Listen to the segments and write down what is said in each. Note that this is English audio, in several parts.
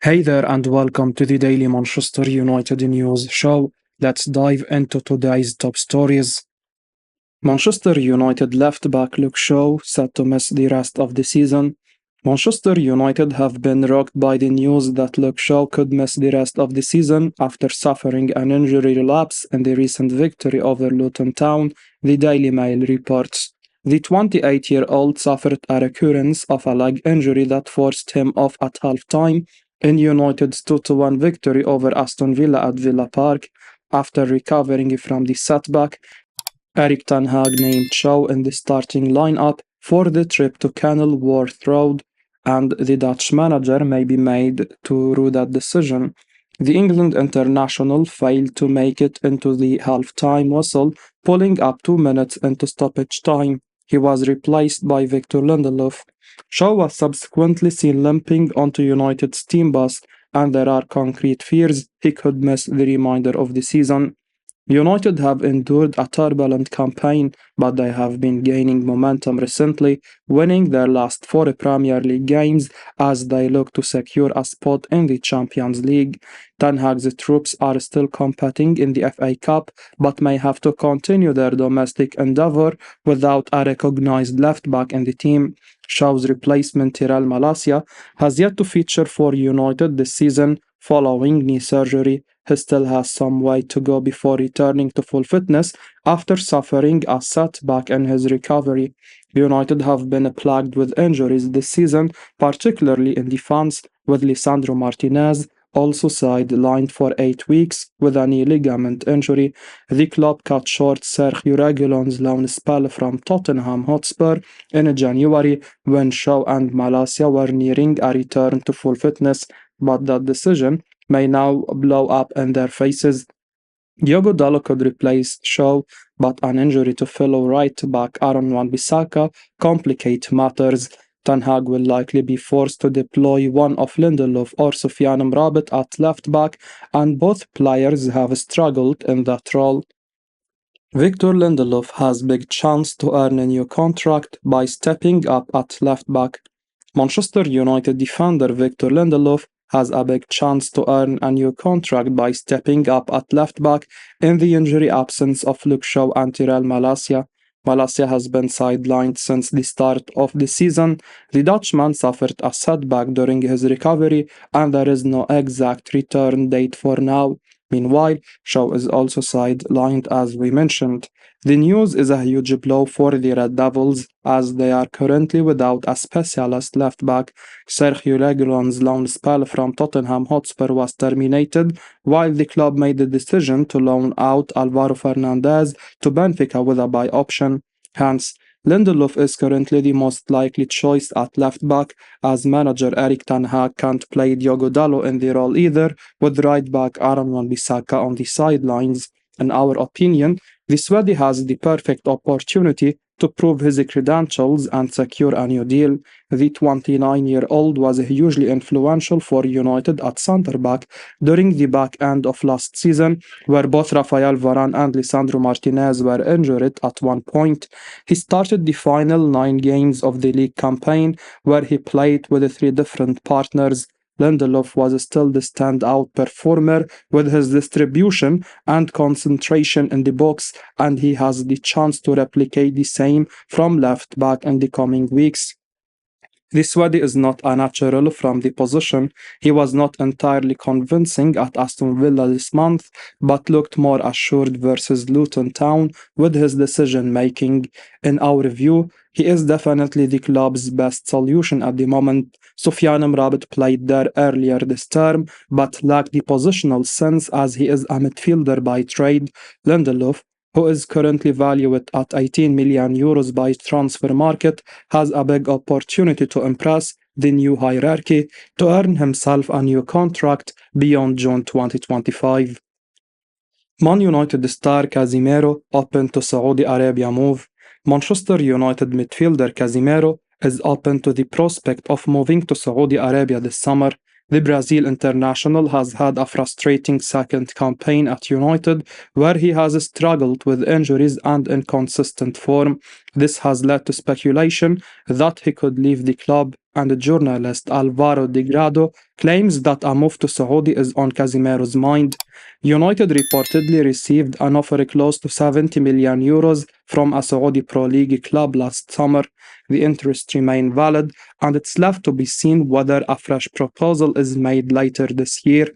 Hey there, and welcome to the Daily Manchester United News Show. Let's dive into today's top stories. Manchester United left back Luke Shaw set to miss the rest of the season. Manchester United have been rocked by the news that Luke Shaw could miss the rest of the season after suffering an injury relapse in the recent victory over Luton Town, the Daily Mail reports. The 28-year-old suffered a recurrence of a leg injury that forced him off at half-time in United's 2-1 victory over Aston Villa at Villa Park. After recovering from the setback, Erik ten Hag named Shaw in the starting lineup for the trip to Kenilworth Road, and the Dutch manager may be made to rue that decision. The England international failed to make it into the half-time whistle, pulling up 2 minutes into stoppage time. He was replaced by Victor Lindelof. Shaw was subsequently seen limping onto United's team bus, and there are concrete fears he could miss the remainder of the season. United have endured a turbulent campaign, but they have been gaining momentum recently, winning their last 4 Premier League games as they look to secure a spot in the Champions League. Ten Hag's troops are still competing in the FA Cup, but may have to continue their domestic endeavour without a recognised left-back in the team. Shaw's replacement Tyrell Malacia has yet to feature for United this season following knee surgery. He still has some way to go before returning to full fitness after suffering a setback in his recovery. United have been plagued with injuries this season, particularly in defense, with Lisandro Martinez also sidelined for 8 weeks with a knee ligament injury. The club cut short Sergio Reguilon's loan spell from Tottenham Hotspur in January when Shaw and Malacia were nearing a return to full fitness, but that decision may now blow up in their faces. Diogo Dalot could replace Shaw, but an injury to fellow right-back Aaron Wan-Bissaka complicate matters. Ten Hag will likely be forced to deploy one of Lindelof or Sofiane Amrabat at left-back, and both players have struggled in that role. Victor Lindelof has big chance to earn a new contract by stepping up at left-back. Manchester United defender Victor Lindelof has a big chance to earn a new contract by stepping up at left-back in the injury absence of Luke Shaw and Tyrell Malacia. Malacia has been sidelined since the start of the season. The Dutchman suffered a setback during his recovery, and there is no exact return date for now. Meanwhile, Shaw is also sidelined as we mentioned. The news is a huge blow for the Red Devils as they are currently without a specialist left-back. Sergio Reguilon's loan spell from Tottenham Hotspur was terminated, while the club made the decision to loan out Alvaro Fernandez to Benfica with a buy option. Hence, Lindelof is currently the most likely choice at left-back, as manager Erik ten Hag can't play Diogo Dalot in the role either, with right-back Aaron Wan-Bissaka on the sidelines. In our opinion, the Swede has the perfect opportunity to prove his credentials and secure a new deal. The 29-year-old was hugely influential for United at centre-back during the back end of last season, where both Rafael Varane and Lisandro Martinez were injured at one point. He started the final 9 games of the league campaign, where he played with 3 different partners. Lindelof was still the standout performer with his distribution and concentration in the box, and he has the chance to replicate the same from left back in the coming weeks. The Swede is not a natural from the position. He was not entirely convincing at Aston Villa this month, but looked more assured versus Luton Town with his decision-making. In our view, he is definitely the club's best solution at the moment. Sofiane Amrabat played there earlier this term, but lacked the positional sense as he is a midfielder by trade. Lindelof, who is currently valued at 18 million euros by transfer market, has a big opportunity to impress the new hierarchy to earn himself a new contract beyond June 2025. Man United star Kimero open to Saudi Arabia move. Manchester United midfielder Kimero is open to the prospect of moving to Saudi Arabia this summer. The Brazil international has had a frustrating second campaign at United, where he has struggled with injuries and inconsistent form. This has led to speculation that he could leave the club, and journalist Alvaro Di Grado claims that a move to Saudi is on Casimero's mind. United reportedly received an offer close to 70 million euros from a Saudi Pro League club last summer. The interest remains valid, and it's left to be seen whether a fresh proposal is made later this year.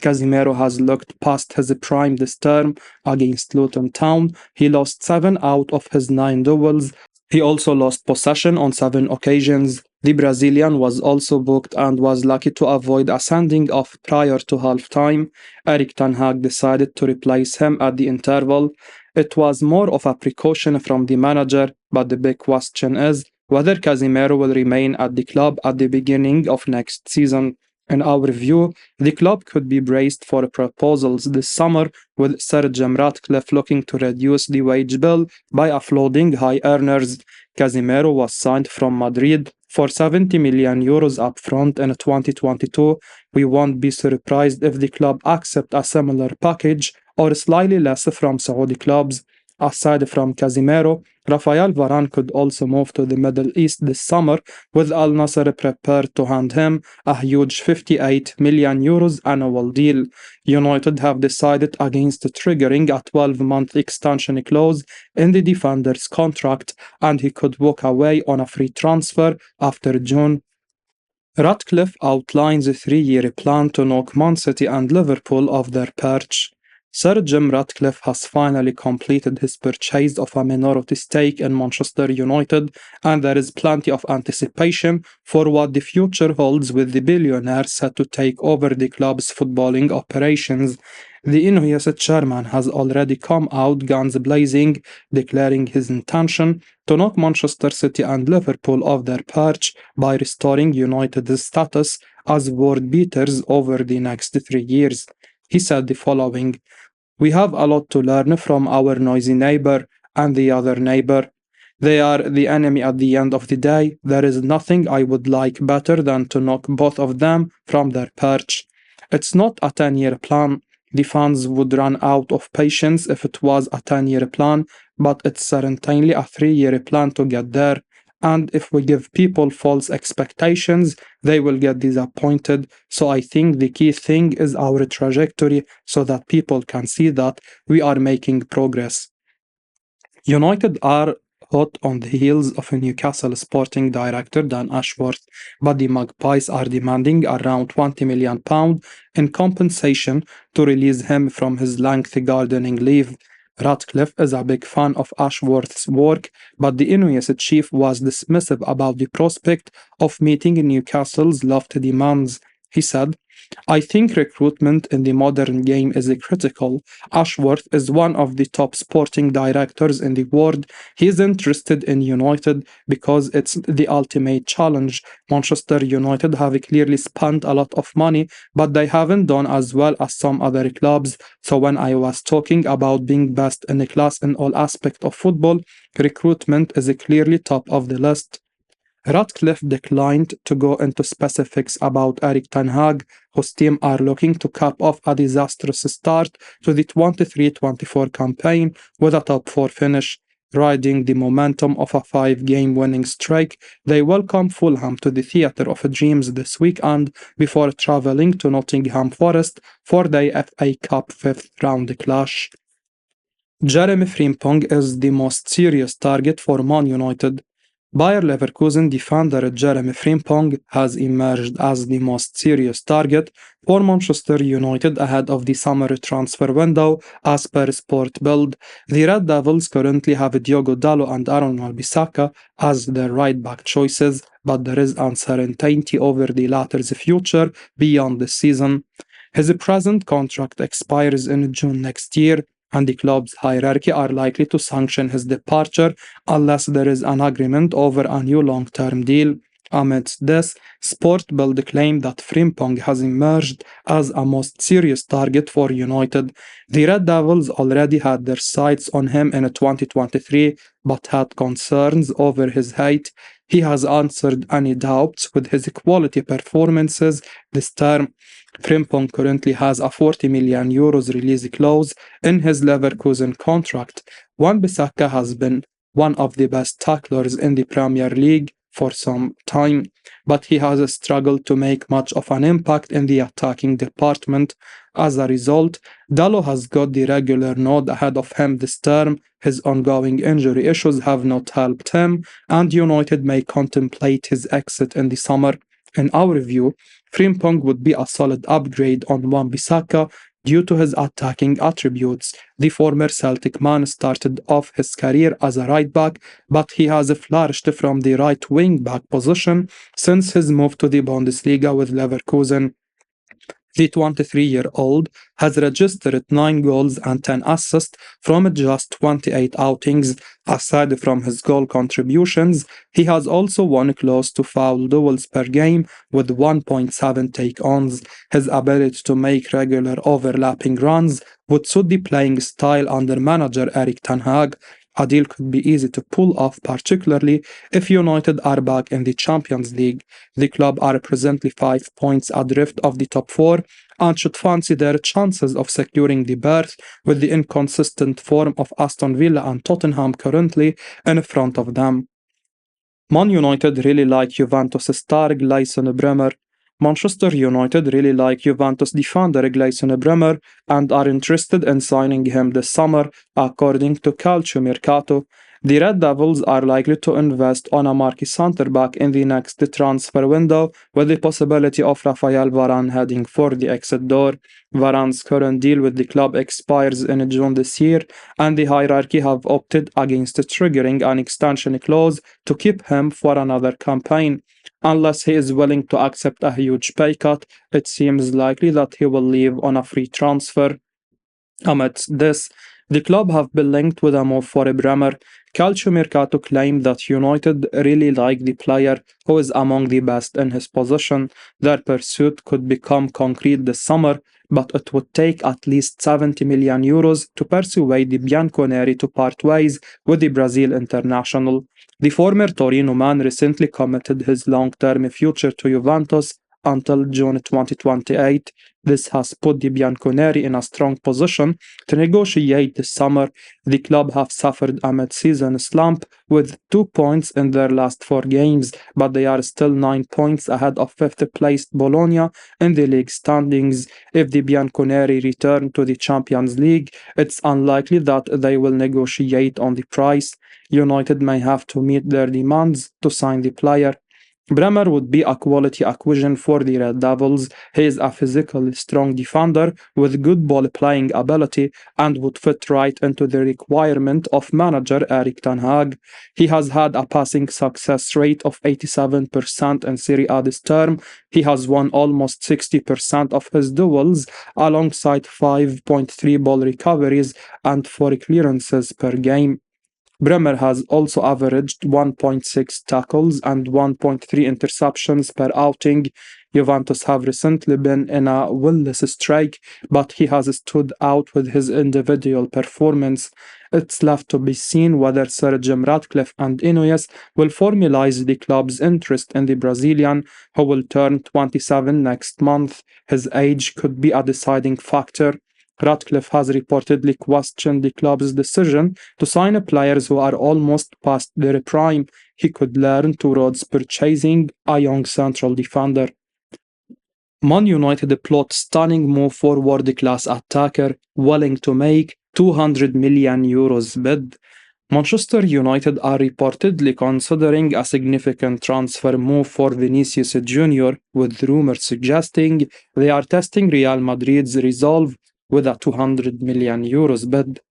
Casemiro has looked past his prime this term against Luton Town. He lost 7 out of his 9 duels. He also lost possession on 7 occasions. The Brazilian was also booked and was lucky to avoid a sending off prior to half-time. Erik ten Hag decided to replace him at the interval. It was more of a precaution from the manager, but the big question is whether Casemiro will remain at the club at the beginning of next season. In our view, the club could be braced for proposals this summer, with Sir Jim Ratcliffe looking to reduce the wage bill by offloading high earners. Casemiro was signed from Madrid for 70 million euros upfront in 2022. We won't be surprised if the club accepts a similar package or slightly less from Saudi clubs. Aside from Casemiro, Rafael Varane could also move to the Middle East this summer, with Al Nassr prepared to hand him a huge 58 million euros annual deal. United have decided against triggering a 12-month extension clause in the defender's contract, and he could walk away on a free transfer after June. Ratcliffe outlines a 3-year plan to knock Man City and Liverpool off their perch. Sir Jim Ratcliffe has finally completed his purchase of a minority stake in Manchester United, and there is plenty of anticipation for what the future holds, with the billionaire set to take over the club's footballing operations. The Inuit chairman has already come out guns blazing, declaring his intention to knock Manchester City and Liverpool off their perch by restoring United's status as world beaters over the next 3 years. He said the following: "We have a lot to learn from our noisy neighbor and the other neighbor. They are the enemy at the end of the day. There is nothing I would like better than to knock both of them from their perch. It's not a 10-year plan. The fans would run out of patience if it was a 10-year plan, but it's certainly a 3-year plan to get there. And if we give people false expectations, they will get disappointed. So I think the key thing is our trajectory, so that people can see that we are making progress." United are hot on the heels of a Newcastle sporting director Dan Ashworth, but the Magpies are demanding around £20 million in compensation to release him from his lengthy gardening leave. Ratcliffe is a big fan of Ashworth's work, but the Inuit chief was dismissive about the prospect of meeting Newcastle's lofty demands. He said, "I think recruitment in the modern game is critical. Ashworth is one of the top sporting directors in the world. He is interested in United because it's the ultimate challenge. Manchester United have clearly spent a lot of money, but they haven't done as well as some other clubs. So when I was talking about being best in the class in all aspects of football, recruitment is clearly top of the list." Ratcliffe declined to go into specifics about Erik ten Hag, whose team are looking to cap off a disastrous start to the 23-24 campaign with a top 4 finish. Riding the momentum of a 5-game winning streak, they welcome Fulham to the Theatre of Dreams this weekend before travelling to Nottingham Forest for the FA Cup 5th round clash. Jeremy Frimpong is the most serious target for Man United. Bayer Leverkusen defender Jeremy Frimpong has emerged as the most serious target for Manchester United ahead of the summer transfer window, as per Sport Bild. The Red Devils currently have Diogo Dalot and Aaron Wan-Bissaka as their right-back choices, but there is uncertainty over the latter's future beyond the season. His present contract expires in June next year, and the club's hierarchy are likely to sanction his departure unless there is an agreement over a new long-term deal. Amidst this, Sport Bild claimed that Frimpong has emerged as a most serious target for United. The Red Devils already had their sights on him in 2023, but had concerns over his height. He has answered any doubts with his quality performances this term. Frimpong currently has a €40 million release clause in his Leverkusen contract. Wan-Bissaka has been one of the best tacklers in the Premier League for some time, but he has struggled to make much of an impact in the attacking department. As a result, Dalot has got the regular nod ahead of him this term. His ongoing injury issues have not helped him, and United may contemplate his exit in the summer. In our view, Frimpong would be a solid upgrade on Wan-Bissaka due to his attacking attributes. The former Celtic man started off his career as a right back, but he has flourished from the right wing back position since his move to the Bundesliga with Leverkusen. The 23-year-old has registered 9 goals and 10 assists from just 28 outings. Aside from his goal contributions, he has also won close to foul duels per game with 1.7 take-ons. His ability to make regular overlapping runs would suit the playing style under manager Erik ten Hag. A deal could be easy to pull off, particularly if United are back in the Champions League. The club are presently 5 points adrift of the top 4 and should fancy their chances of securing the berth with the inconsistent form of Aston Villa and Tottenham currently in front of them. Man United really like Juventus star Gleison Bremer. Manchester United really like Juventus defender Gleison Bremer and are interested in signing him this summer, according to Calcio Mercato. The Red Devils are likely to invest on a marquee centre-back in the next transfer window, with the possibility of Raphael Varane heading for the exit door. Varane's current deal with the club expires in June this year, and the hierarchy have opted against triggering an extension clause to keep him for another campaign. Unless he is willing to accept a huge pay cut, it seems likely that he will leave on a free transfer. Amidst this, the club have been linked with a move for Bremer. Calcio Mercato claimed that United really like the player, who is among the best in his position. Their pursuit could become concrete this summer, but it would take at least 70 million euros to persuade the Bianconeri to part ways with the Brazil international. The former Torino man recently committed his long-term future to Juventus until June 2028. This has put the Bianconeri in a strong position to negotiate this summer. The club have suffered a mid-season slump with 2 points in their last 4 games, but they are still 9 points ahead of 5th-placed Bologna in the league standings. If the Bianconeri return to the Champions League, it's unlikely that they will negotiate on the price. United may have to meet their demands to sign the player. Bremer would be a quality acquisition for the Red Devils. He is a physically strong defender with good ball-playing ability and would fit right into the requirement of manager Erik ten Hag. He has had a passing success rate of 87% in Serie A this term. He has won almost 60% of his duels, alongside 5.3 ball recoveries and 4 clearances per game. Bremer has also averaged 1.6 tackles and 1.3 interceptions per outing. Juventus have recently been in a winless streak, but he has stood out with his individual performance. It's left to be seen whether Sir Jim Ratcliffe and Inouye will formalize the club's interest in the Brazilian, who will turn 27 next month. His age could be a deciding factor. Ratcliffe has reportedly questioned the club's decision to sign players who are almost past their prime. He could learn to roads purchasing a young central defender. Man United plot stunning move for world-class attacker, willing to make 200 million euros bid. Manchester United are reportedly considering a significant transfer move for Vinicius Jr., with rumors suggesting they are testing Real Madrid's resolve with a 200 million euros bid.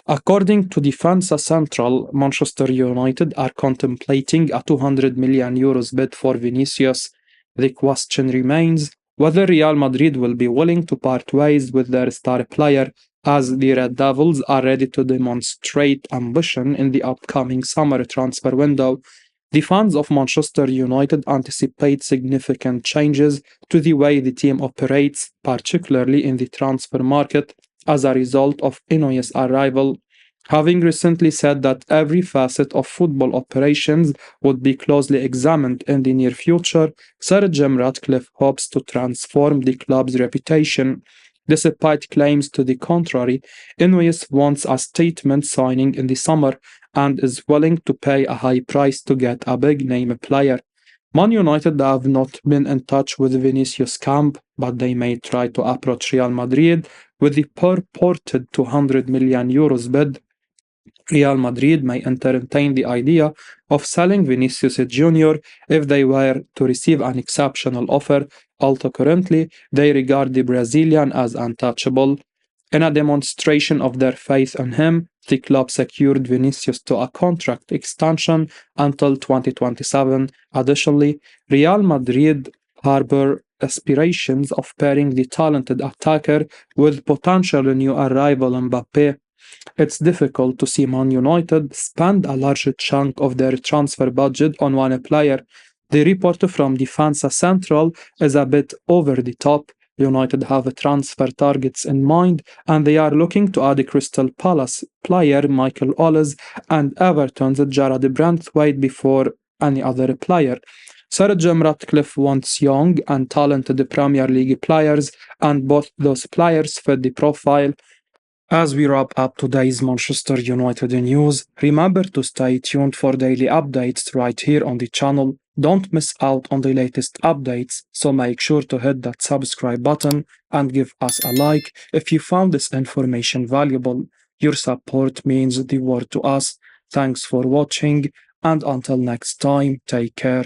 According to Defensa Central, Manchester United are contemplating a 200 million euros bid for Vinicius. The question remains whether Real Madrid will be willing to part ways with their star player, as the Red Devils are ready to demonstrate ambition in the upcoming summer transfer window. The fans of Manchester United anticipate significant changes to the way the team operates, particularly in the transfer market, as a result of Inouye's arrival. Having recently said that every facet of football operations would be closely examined in the near future, Sir Jim Ratcliffe hopes to transform the club's reputation. Despite claims to the contrary, Ineos wants a statement signing in the summer and is willing to pay a high price to get a big name player. Man United have not been in touch with Vinicius camp, but they may try to approach Real Madrid with the purported €200 million bid. Real Madrid may entertain the idea of selling Vinicius Jr. if they were to receive an exceptional offer, although currently they regard the Brazilian as untouchable. In a demonstration of their faith in him, the club secured Vinicius to a contract extension until 2027. Additionally, Real Madrid harbor aspirations of pairing the talented attacker with potential new arrival Mbappe. It's difficult to see Man United spend a large chunk of their transfer budget on one player. The report from Defensa Central is a bit over the top. United have transfer targets in mind and they are looking to add Crystal Palace player Michael Ollis and Everton's Jared Brandthwaite before any other player. Sir Jim Ratcliffe wants young and talented Premier League players, and both those players fit the profile. As we wrap up today's Manchester United news, remember to stay tuned for daily updates right here on the channel. Don't miss out on the latest updates, so make sure to hit that subscribe button and give us a like if you found this information valuable. Your support means the world to us. Thanks for watching, and until next time, take care.